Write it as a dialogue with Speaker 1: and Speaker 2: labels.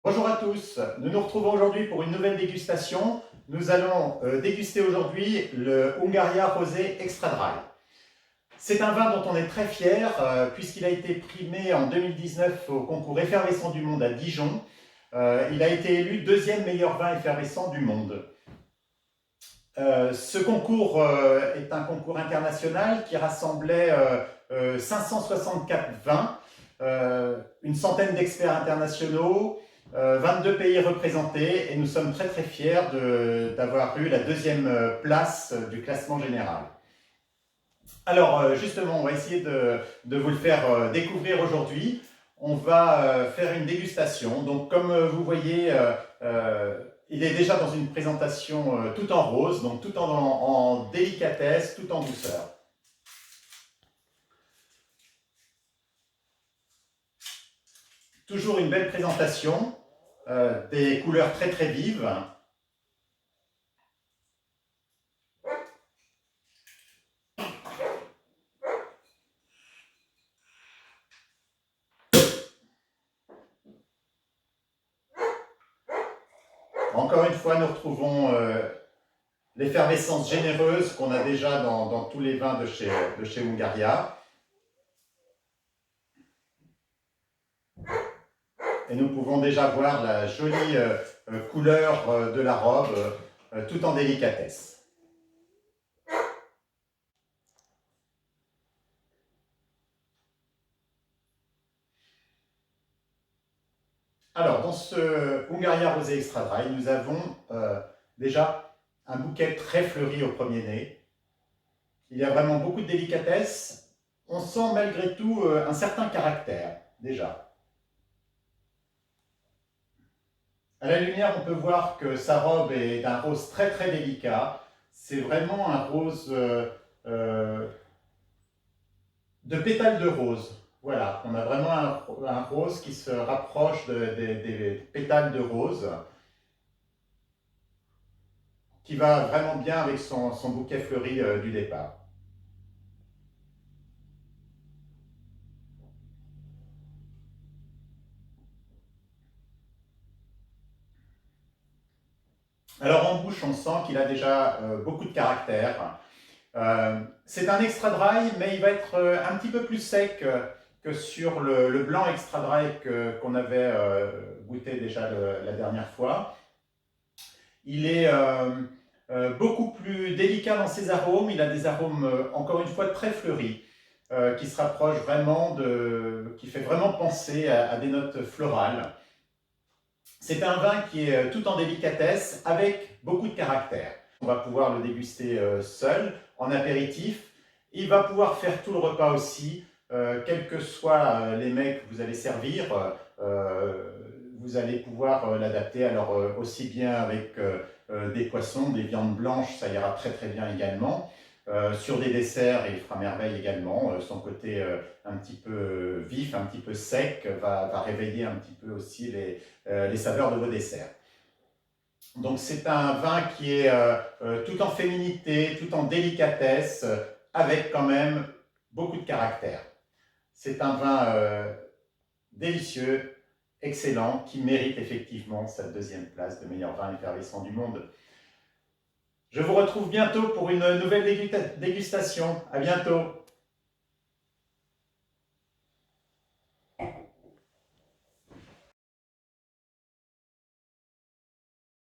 Speaker 1: Bonjour à tous, nous nous retrouvons aujourd'hui pour une nouvelle dégustation. Nous allons déguster aujourd'hui le Hungaria Rosé Extra Dry. C'est un vin dont on est très fier puisqu'il a été primé en 2019 au concours Effervescent du Monde à Dijon. Il a été élu deuxième meilleur vin effervescent du monde. Ce concours est un concours international qui rassemblait 564 vins, une centaine d'experts internationaux, 22 pays représentés, et nous sommes très très fiers d'avoir eu la deuxième place du classement général. Alors justement, on va essayer de vous le faire découvrir aujourd'hui. On va faire une dégustation. Donc comme vous voyez, il est déjà dans une présentation tout en rose, donc tout en délicatesse, tout en douceur. Toujours une belle présentation, des couleurs très très vives. Encore une fois, nous retrouvons l'effervescence généreuse qu'on a déjà dans tous les vins de chez Hungaria. Et nous pouvons déjà voir la jolie couleur de la robe, tout en délicatesse. Alors, dans ce Hungaria Rosé Extra Dry, nous avons déjà un bouquet très fleuri au premier nez. Il y a vraiment beaucoup de délicatesse. On sent malgré tout un certain caractère, déjà. À la lumière, on peut voir que sa robe est d'un rose très très délicat. C'est vraiment un rose de pétales de rose. Voilà, on a vraiment un rose qui se rapproche des pétales de rose, qui va vraiment bien avec son bouquet fleuri du départ. Alors en bouche, on sent qu'il a déjà beaucoup de caractère. C'est un extra dry, mais il va être un petit peu plus sec que sur le blanc extra dry qu'on avait goûté déjà la dernière fois. Il est beaucoup plus délicat dans ses arômes. Il a des arômes, encore une fois, très fleuris, qui se rapprochent vraiment qui fait vraiment penser à des notes florales. C'est un vin qui est tout en délicatesse, avec beaucoup de caractère. On va pouvoir le déguster seul, en apéritif. Il va pouvoir faire tout le repas aussi, quels que soient les mets que vous allez servir. Vous allez pouvoir l'adapter, alors aussi bien avec des poissons, des viandes blanches, ça ira très très bien également. Sur des desserts, il fera merveille également. Son côté un petit peu vif, un petit peu sec, va réveiller un petit peu aussi les saveurs de vos desserts. Donc c'est un vin qui est tout en féminité, tout en délicatesse, avec quand même beaucoup de caractère. C'est un vin délicieux, excellent, qui mérite effectivement sa deuxième place de meilleur vin effervescent du monde. Je vous retrouve bientôt pour une nouvelle dégustation. À bientôt.